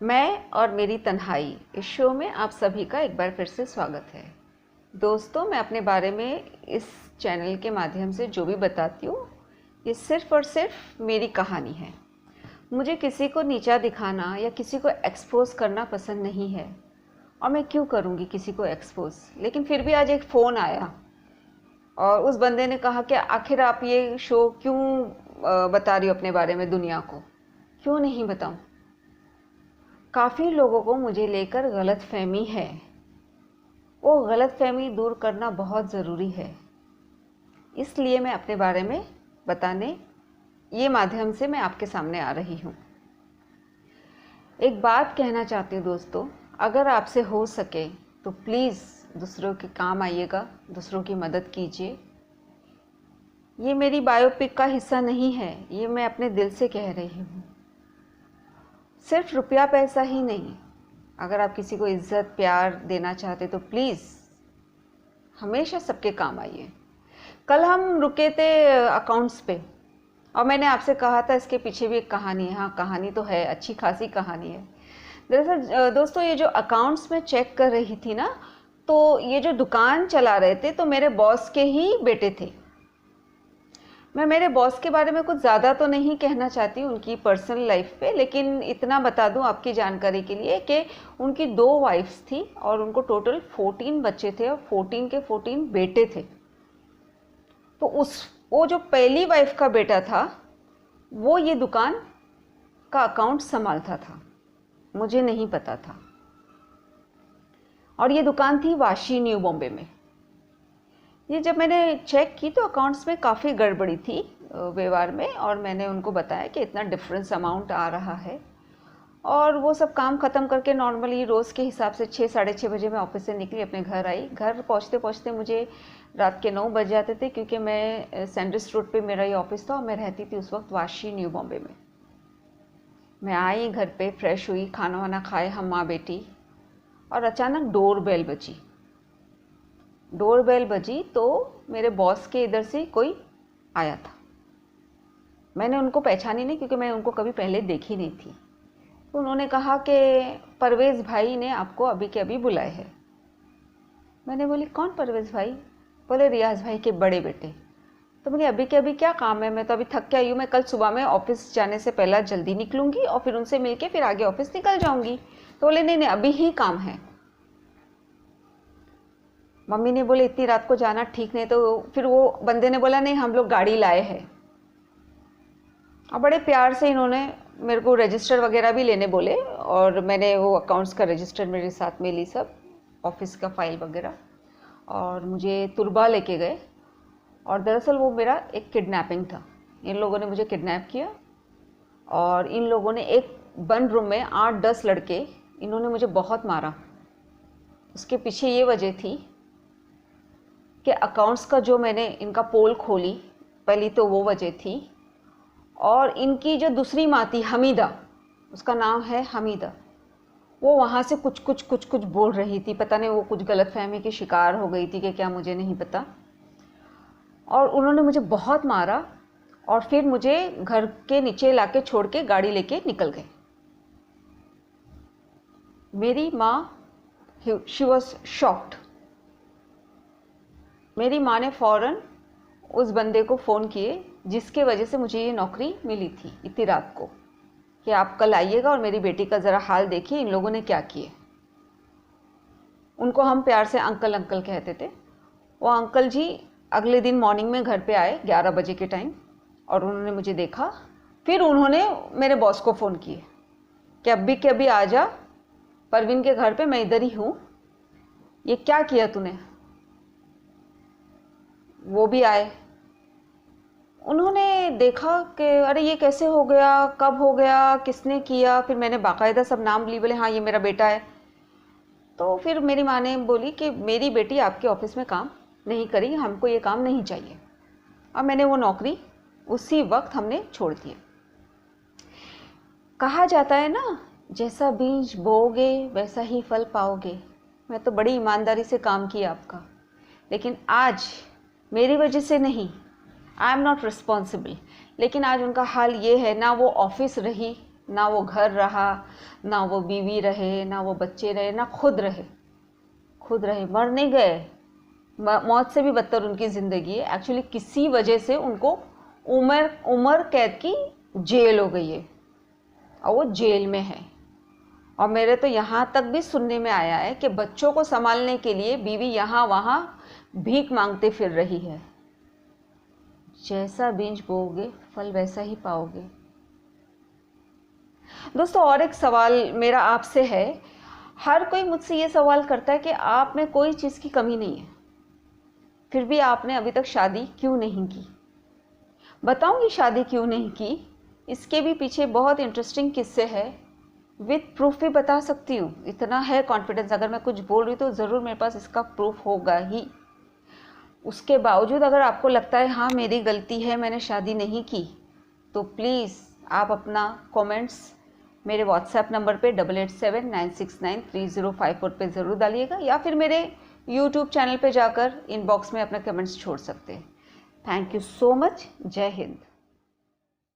मैं और मेरी तन्हाई इस शो में आप सभी का एक बार फिर से स्वागत है। दोस्तों, मैं अपने बारे में इस चैनल के माध्यम से जो भी बताती हूँ, ये सिर्फ़ और सिर्फ मेरी कहानी है। मुझे किसी को नीचा दिखाना या किसी को एक्सपोज करना पसंद नहीं है, और मैं क्यों करूँगी किसी को एक्सपोज। लेकिन फिर भी आज एक फ़ोन आया और उस बंदे ने कहा कि आखिर आप ये शो क्यों बता रही हो अपने बारे में दुनिया को। क्यों नहीं बताऊँ। काफ़ी लोगों को मुझे लेकर गलतफहमी है। वो गलतफहमी दूर करना बहुत ज़रूरी है, इसलिए मैं अपने बारे में बताने ये माध्यम से मैं आपके सामने आ रही हूँ। एक बात कहना चाहती हूँ दोस्तों, अगर आपसे हो सके तो प्लीज़ दूसरों के काम आइएगा, दूसरों की मदद कीजिए। ये मेरी बायोपिक का हिस्सा नहीं है, ये मैं अपने दिल से कह रही हूँ। सिर्फ रुपया पैसा ही नहीं, अगर आप किसी को इज्जत प्यार देना चाहते तो प्लीज़ हमेशा सबके काम आइए। कल हम रुके थे अकाउंट्स पे, और मैंने आपसे कहा था इसके पीछे भी एक कहानी है। हाँ, कहानी तो है, अच्छी खासी कहानी है। दरअसल दोस्तों, ये जो अकाउंट्स में चेक कर रही थी ना, तो ये जो दुकान चला रहे थे तो मेरे बॉस के ही बेटे थे। मैं मेरे बॉस के बारे में कुछ ज़्यादा तो नहीं कहना चाहती उनकी पर्सनल लाइफ पे, लेकिन इतना बता दूं आपकी जानकारी के लिए कि उनकी 2 वाइफ्स थी और उनको टोटल 14 बच्चे थे और 14 के 14 बेटे थे। तो वो जो पहली वाइफ का बेटा था वो ये दुकान का अकाउंट संभालता था, मुझे नहीं पता था। और ये दुकान थी वाशी, न्यू बॉम्बे में। ये जब मैंने चेक की तो अकाउंट्स में काफ़ी गड़बड़ी थी व्यवहार में, और मैंने उनको बताया कि इतना डिफरेंस अमाउंट आ रहा है। और वो सब काम ख़त्म करके नॉर्मली रोज़ के हिसाब से 6 साढ़े 6 बजे मैं ऑफिस से निकली, अपने घर आई। घर पहुंचते पहुंचते मुझे रात के 9 बज जाते थे, क्योंकि मैं सैंडविच रोड पे मेरा ये ऑफिस था और मैं रहती थी उस वक्त वाशी, न्यू बॉम्बे में। मैं आई घर पे, फ्रेश हुई, खाना वाना खाए हम माँ बेटी, और अचानक डोर बेल बजी तो मेरे बॉस के इधर से कोई आया था। मैंने उनको पहचानी नहीं, क्योंकि मैं उनको कभी पहले देखी नहीं थी। तो उन्होंने कहा कि परवेज़ भाई ने आपको अभी के अभी बुलाए हैं। मैंने बोली कौन परवेज़ भाई? बोले रियाज़ भाई के बड़े बेटे। तो बोली अभी के अभी क्या काम है? मैं तो अभी थक के आई हूँ, मैं कल सुबह में ऑफिस जाने से पहले जल्दी निकलूँगी और फिर उनसे मिल के फिर आगे ऑफिस निकल जाऊँगी। तो बोले नहीं नहीं, अभी ही काम है। मम्मी ने बोले इतनी रात को जाना ठीक नहीं। तो फिर वो बंदे ने बोला नहीं, हम लोग गाड़ी लाए हैं। और बड़े प्यार से इन्होंने मेरे को रजिस्टर वगैरह भी लेने बोले, और मैंने वो अकाउंट्स का रजिस्टर मेरे साथ में ली, सब ऑफिस का फाइल वगैरह, और मुझे तुरबा लेके गए। और दरअसल वो मेरा एक किडनैपिंग था। इन लोगों ने मुझे किडनैप किया, और इन लोगों ने एक बंद रूम में 8-10 लड़के, इन्होंने मुझे बहुत मारा। उसके पीछे ये वजह थी कि अकाउंट्स का जो मैंने इनका पोल खोली, पहली तो वो वजह थी। और इनकी जो दूसरी माँ थी हमीदा, उसका नाम है हमीदा, वो वहाँ से कुछ बोल रही थी। पता नहीं वो कुछ गलतफहमी की शिकार हो गई थी कि क्या, मुझे नहीं पता। और उन्होंने मुझे बहुत मारा, और फिर मुझे घर के नीचे लाके छोड़ के गाड़ी लेके निकल गए। मेरी माँ, शी वॉज शॉक्ड। मेरी माँ ने फ़ौरन उस बंदे को फ़ोन किए जिसके वजह से मुझे ये नौकरी मिली थी इतनी रात को, कि आप कल आइएगा और मेरी बेटी का ज़रा हाल देखिए, इन लोगों ने क्या किए। उनको हम प्यार से अंकल अंकल कहते थे। वो अंकल जी अगले दिन मॉर्निंग में घर पे आए 11 बजे के टाइम, और उन्होंने मुझे देखा। फिर उन्होंने मेरे बॉस को फ़ोन किए कि अभी के अभी आ जा परवीन के घर पे, मैं इधर ही हूँ, ये क्या किया तूने। वो भी आए। उन्होंने देखा कि अरे ये कैसे हो गया, कब हो गया, किसने किया। फिर मैंने बाकायदा सब नाम ली, बोले हाँ ये मेरा बेटा है। तो फिर मेरी माँ ने बोली कि मेरी बेटी आपके ऑफिस में काम नहीं करेगी, हमको ये काम नहीं चाहिए। और मैंने वो नौकरी उसी वक्त हमने छोड़ दी। कहा जाता है ना, जैसा बीज बोओगे वैसा ही फल पाओगे। मैं तो बड़ी ईमानदारी से काम किया आपका, लेकिन आज मेरी वजह से नहीं, आई एम नॉट रिस्पॉन्सिबल, लेकिन आज उनका हाल ये है, ना वो ऑफिस रही ना वो घर रहा, ना वो बीवी रहे, ना वो बच्चे रहे, ना खुद रहे। मर नहीं गए, मौत से भी बदतर उनकी ज़िंदगी है। एक्चुअली किसी वजह से उनको उम्र कैद की जेल हो गई है और वो जेल में है। और मेरे तो यहाँ तक भी सुनने में आया है कि बच्चों को संभालने के लिए बीवी यहाँ वहाँ भीख मांगते फिर रही है। जैसा बीज बोओगे फल वैसा ही पाओगे। दोस्तों, और एक सवाल मेरा आपसे है। हर कोई मुझसे ये सवाल करता है कि आप में कोई चीज़ की कमी नहीं है, फिर भी आपने अभी तक शादी क्यों नहीं की। बताऊंगी शादी क्यों नहीं की। इसके भी पीछे बहुत इंटरेस्टिंग किस्से हैं, विद प्रूफ भी बता सकती हूँ। इतना है कॉन्फिडेंस, अगर मैं कुछ बोल रही हूँ तो ज़रूर मेरे पास इसका प्रूफ होगा ही। उसके बावजूद अगर आपको लगता है हाँ मेरी गलती है, मैंने शादी नहीं की, तो प्लीज़ आप अपना कमेंट्स मेरे व्हाट्सएप नंबर पे 8879693054 पे ज़रूर डालिएगा, या फिर मेरे यूट्यूब चैनल पे जाकर इनबॉक्स में अपना कमेंट्स छोड़ सकते हैं। Thank you so much. जय हिंद।